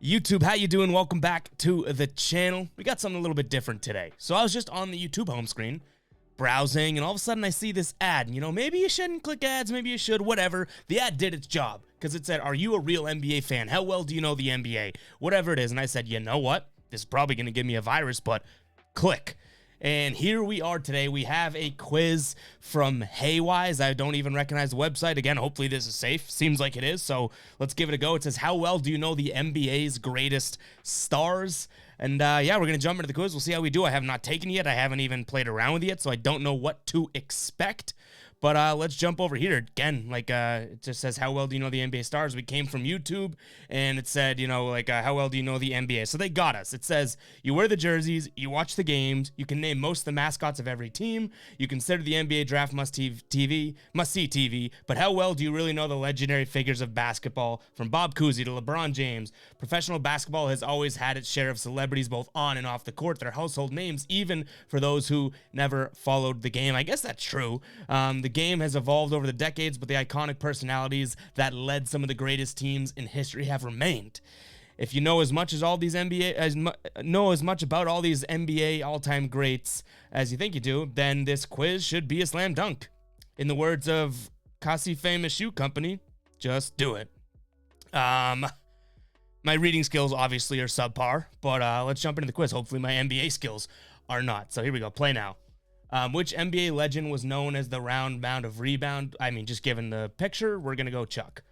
YouTube, how you doing? Welcome back to the channel. We got something a little bit different today. So I was just on the YouTube home screen, browsing, and all of a sudden I see this ad. You know, maybe you shouldn't click ads, maybe you should, whatever. The ad did its job, because it said, are you a real NBA fan? How well do you know the NBA? Whatever it is. And I said, you know what? This is probably going to give me a virus, but click. And here we are today. We have a quiz from Haywise. I don't even recognize the website. Again, hopefully this is safe. Seems like it is, so let's give it a go. It says, how well do you know the NBA's greatest stars? And yeah, we're going to jump into the quiz. We'll see how we do. I have not taken it yet. I haven't even played around with it yet, so I don't know what to expect. But let's jump over here. Again, it just says, how well do you know the NBA stars? We came from YouTube, and it said, how well do you know the NBA? So they got us. It says, you wear the jerseys, you watch the games, you can name most of the mascots of every team, you consider the NBA draft must-see TV, but how well do you really know the legendary figures of basketball, from Bob Cousy to LeBron James? Professional basketball has always had its share of celebrities, both on and off the court. They're household names, even for those who never followed the game. I guess that's true. The game has evolved over the decades, but the iconic personalities that led some of the greatest teams in history have remained. If you know as much about all these NBA all-time greats as you think you do, then this quiz should be a slam dunk. In the words of Kasi Famous Shoe Company, just do it. My reading skills obviously are subpar, but let's jump into the quiz. Hopefully my NBA skills are not. So here we go. Play now. Which NBA legend was known as the round mound of rebound? I mean, just given the picture, we're going to go Chuck.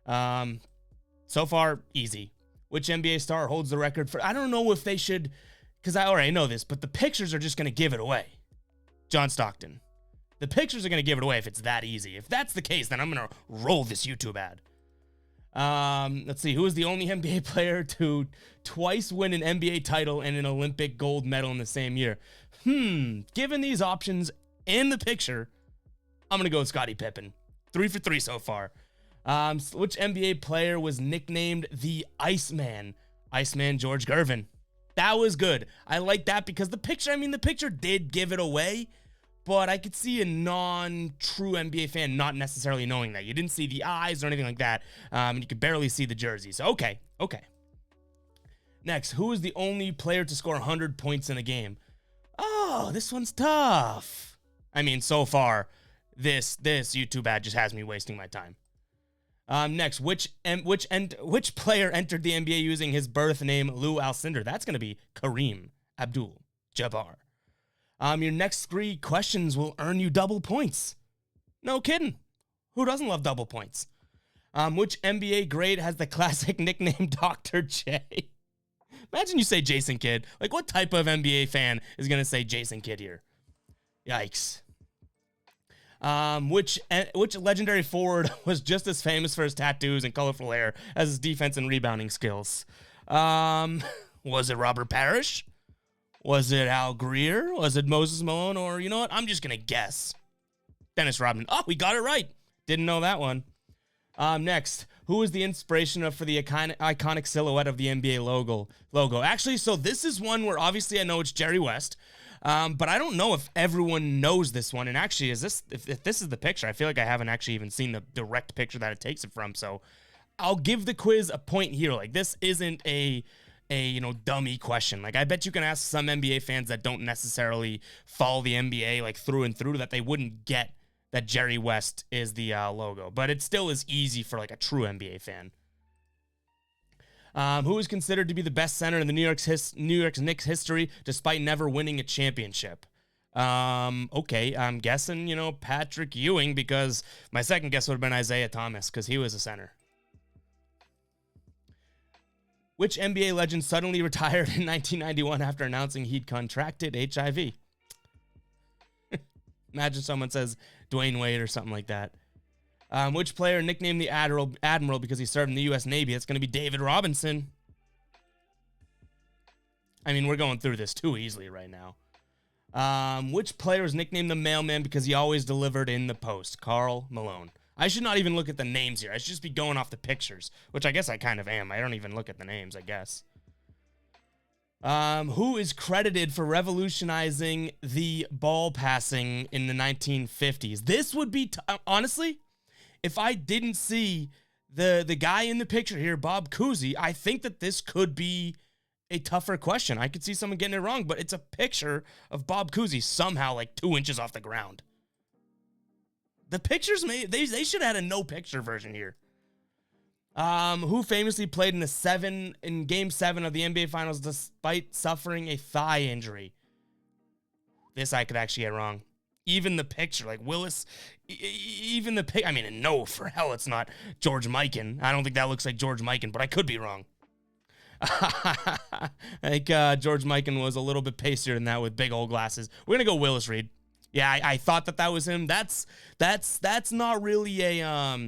So far, easy. Which NBA star holds the record for... I don't know if they should... Because I already know this, but the pictures are just going to give it away. John Stockton. The pictures are going to give it away if it's that easy. If that's the case, then I'm going to roll this YouTube ad. Let's see. Who is the only NBA player to twice win an NBA title and an Olympic gold medal in the same year? Given these options in the picture, I'm going to go with Scottie Pippen. 3 for 3 so far. Which NBA player was nicknamed the Iceman? Iceman George Gervin. That was good. I like that because the picture did give it away, but I could see a non-true NBA fan not necessarily knowing that. You didn't see the eyes or anything like that, and you could barely see the jerseys. Okay. Next, who is the only player to score 100 points in a game? Oh, this one's tough. I mean, so far, this YouTube ad just has me wasting my time. Next, which player entered the NBA using his birth name, Lou Alcindor? That's going to be Kareem Abdul-Jabbar. Your next 3 questions will earn you double points. No kidding. Who doesn't love double points? Which NBA great has the classic nickname Dr. J? Imagine you say Jason Kidd. Like, what type of NBA fan is going to say Jason Kidd here? Yikes. Which legendary forward was just as famous for his tattoos and colorful hair as his defense and rebounding skills? Was it Robert Parrish? Was it Al Greer? Was it Moses Malone? Or, you know what? I'm just going to guess. Dennis Rodman. Oh, we got it right. Didn't know that one. Next, who is the inspiration for the iconic silhouette of the NBA logo? Actually, so this is one where obviously I know it's Jerry West, but I don't know if everyone knows this one. And actually, if this is the picture, I feel like I haven't actually even seen the direct picture that it takes it from. So I'll give the quiz a point here. Like, this isn't a dummy question. Like, I bet you can ask some NBA fans that don't necessarily follow the NBA like through and through that they wouldn't get that Jerry West is the logo, but it still is easy for like a true NBA fan. Who is considered to be the best center in the New York Knicks history despite never winning a championship? Okay, I'm guessing, Patrick Ewing, because my second guess would have been Isaiah Thomas because he was a center. Which NBA legend suddenly retired in 1991 after announcing he'd contracted HIV? Imagine someone says Dwayne Wade or something like that. Which player nicknamed the Admiral because he served in the U.S. Navy? It's going to be David Robinson. I mean, we're going through this too easily right now. Which player was nicknamed the Mailman because he always delivered in the post? Karl Malone. I should not even look at the names here. I should just be going off the pictures, which I guess I kind of am. I don't even look at the names, I guess. Who is credited for revolutionizing the ball passing in the 1950s? This would be, honestly, if I didn't see The guy in the picture here, Bob Cousy, I think that this could be a tougher question. I could see someone getting it wrong, but it's a picture of Bob Cousy somehow like 2 inches off the ground. The pictures, they should have had a no picture version here. Who famously played in Game 7 of the NBA Finals despite suffering a thigh injury? This I could actually get wrong. Even the picture, like Willis, even the pic. I mean, no, for hell, it's not George Mikan. I don't think that looks like George Mikan, but I could be wrong. I think George Mikan was a little bit pacier than that with big old glasses. We're gonna go Willis Reed. Yeah, I thought that was him. That's not really a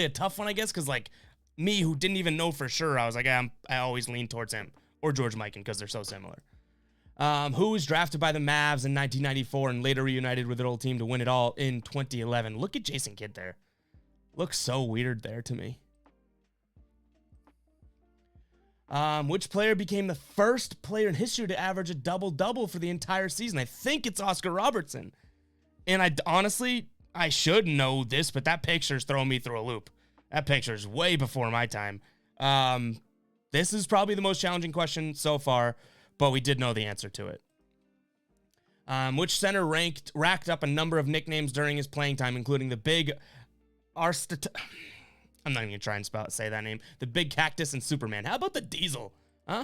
tough one, I guess, because like me who didn't even know for sure, I was like, I always lean towards him or George Mikan because they're so similar. Who was drafted by the Mavs in 1994 and later reunited with their old team to win it all in 2011? Look at Jason Kidd there. Looks so weird there to me. Which player became the first player in history to average a double-double for the entire season? I think it's Oscar Robertson. And I should know this, but that picture's throwing me through a loop. That picture's way before my time. This is probably the most challenging question so far, but we did know the answer to it. Which center racked up a number of nicknames during his playing time, including the Big I'm not even going to try and say that name. The Big Cactus and Superman. How about the Diesel? Huh?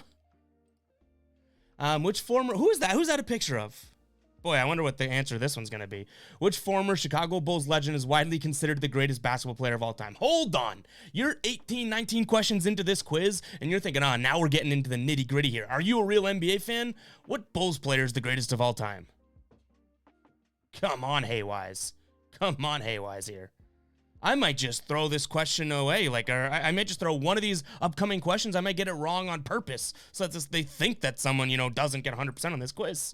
Which former... Who is that? Who's that a picture of? Boy, I wonder what the answer to this one's going to be. Which former Chicago Bulls legend is widely considered the greatest basketball player of all time? Hold on. You're 18, 19 questions into this quiz, and you're thinking, now we're getting into the nitty-gritty here. Are you a real NBA fan? What Bulls player is the greatest of all time? Come on, Haywise. Come on, Haywise here. I might just throw this question away. Or I might just throw one of these upcoming questions. I might get it wrong on purpose so that they think that someone, doesn't get 100% on this quiz.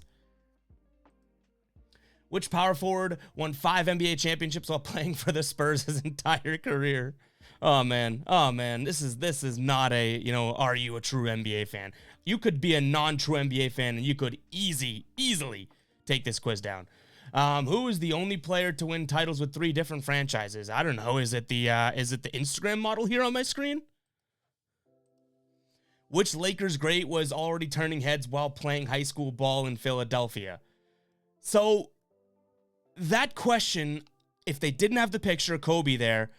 Which power forward won 5 NBA championships while playing for the Spurs his entire career? Oh, man. This is not a, are you a true NBA fan? You could be a non-true NBA fan and you could easily take this quiz down. Who is the only player to win titles with 3 different franchises? I don't know. Is it the Instagram model here on my screen? Which Lakers great was already turning heads while playing high school ball in Philadelphia? So that question, if they didn't have the picture of Kobe there,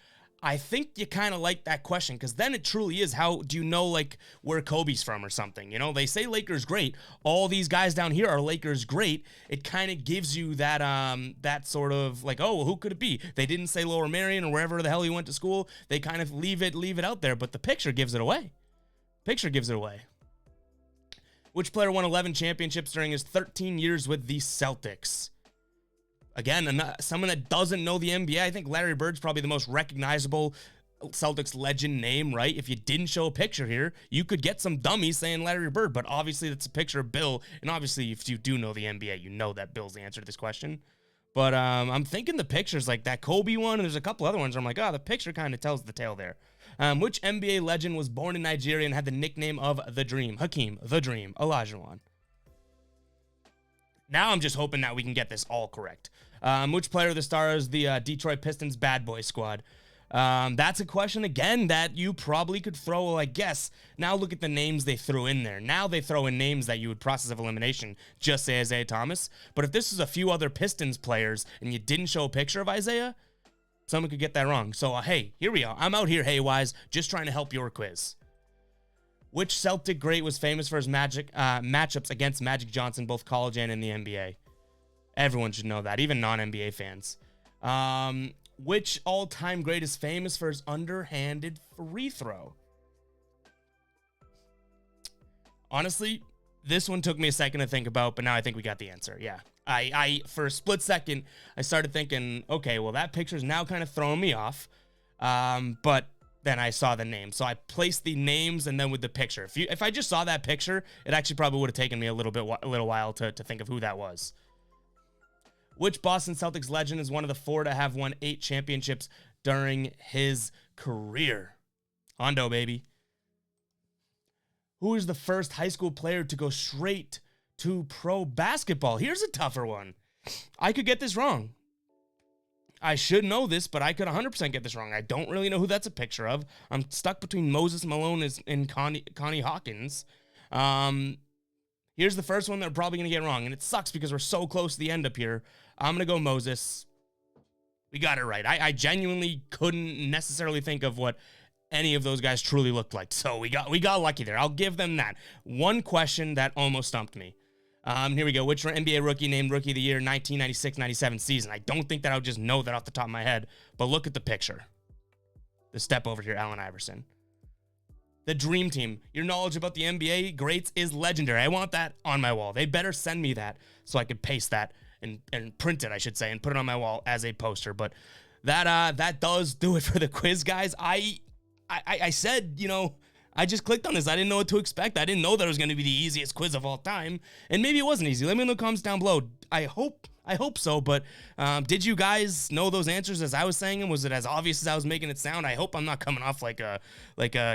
I think you kind of like that question because then it truly is, how do you know where Kobe's from or something? They say Lakers great. All these guys down here are Lakers great. It kind of gives you that that sort of who could it be? They didn't say Lower Merion or wherever the hell he went to school. They kind of leave it out there, but the picture gives it away. Which player won 11 championships during his 13 years with the Celtics? Again, someone that doesn't know the NBA. I think Larry Bird's probably the most recognizable Celtics legend name, right? If you didn't show a picture here, you could get some dummies saying Larry Bird, but obviously that's a picture of Bill, and obviously if you do know the NBA, you know that Bill's the answer to this question. But I'm thinking the pictures like that Kobe one, and there's a couple other ones where I'm like, the picture kind of tells the tale there. Which NBA legend was born in Nigeria and had the nickname of The Dream? Hakeem, The Dream, Olajuwon. Now I'm just hoping that we can get this all correct. Which player of the Stars, the Detroit Pistons bad boy squad? That's a question, again, that you probably could throw, I guess. Now look at the names they threw in there. Now they throw in names that you would process of elimination, just say Isaiah Thomas. But if this is a few other Pistons players and you didn't show a picture of Isaiah, someone could get that wrong. So, hey, here we are. I'm out here, Haywise, just trying to help your quiz. Which Celtic great was famous for his matchups against Magic Johnson, both college and in the NBA? Everyone should know that, even non-NBA fans. Which all-time great is famous for his underhanded free throw? Honestly, this one took me a second to think about, but now I think we got the answer. Yeah. I for a split second, I started thinking, okay, well, that picture's now kind of throwing me off. But then I saw the name. So I placed the names and then with the picture. If I just saw that picture, it actually probably would have taken me a little while to think of who that was. Which Boston Celtics legend is one of the 4 to have won 8 championships during his career? Hondo, baby. Who is the first high school player to go straight to pro basketball? Here's a tougher one. I could get this wrong. I should know this, but I could 100% get this wrong. I don't really know who that's a picture of. I'm stuck between Moses Malone and Connie Hawkins. Here's the first one that we're probably going to get wrong, and it sucks because we're so close to the end up here. I'm going to go Moses. We got it right. I genuinely couldn't necessarily think of what any of those guys truly looked like, so we got lucky there. I'll give them that. One question that almost stumped me. Here we go. Which NBA rookie named Rookie of the Year 1996-97 season? I don't think that I would just know that off the top of my head, but look at the picture. The step over here, Allen Iverson. The Dream Team. Your knowledge about the NBA greats is legendary. I want that on my wall. They better send me that so I could paste that and print it, I should say, and put it on my wall as a poster. But that does do it for the quiz, guys. I said, you know, I just clicked on this. I didn't know what to expect. I didn't know that it was going to be the easiest quiz of all time. And maybe it wasn't easy. Let me know in the comments down below. I hope so, but did you guys know those answers as I was saying them? Was it as obvious as I was making it sound? I hope I'm not coming off like a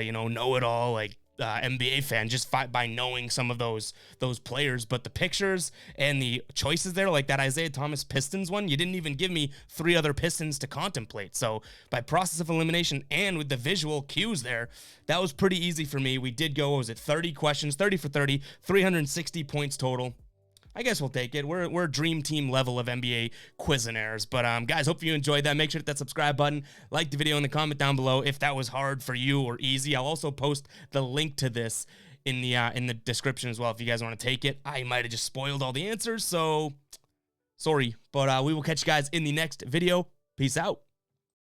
you know, know-it-all, like NBA fan just by knowing some of those players. But the pictures and the choices there, like that Isaiah Thomas Pistons one, you didn't even give me 3 other Pistons to contemplate. So by process of elimination and with the visual cues there, that was pretty easy for me. We did go, what was it, 30 questions, 30 for 30, 360 points total. I guess we'll take it. We're Dream Team level of NBA Quizzinaires. But guys, hope you enjoyed that. Make sure to hit that subscribe button. Like the video in the comment down below if that was hard for you or easy. I'll also post the link to this in the description as well if you guys want to take it. I might have just spoiled all the answers, so sorry. But we will catch you guys in the next video. Peace out.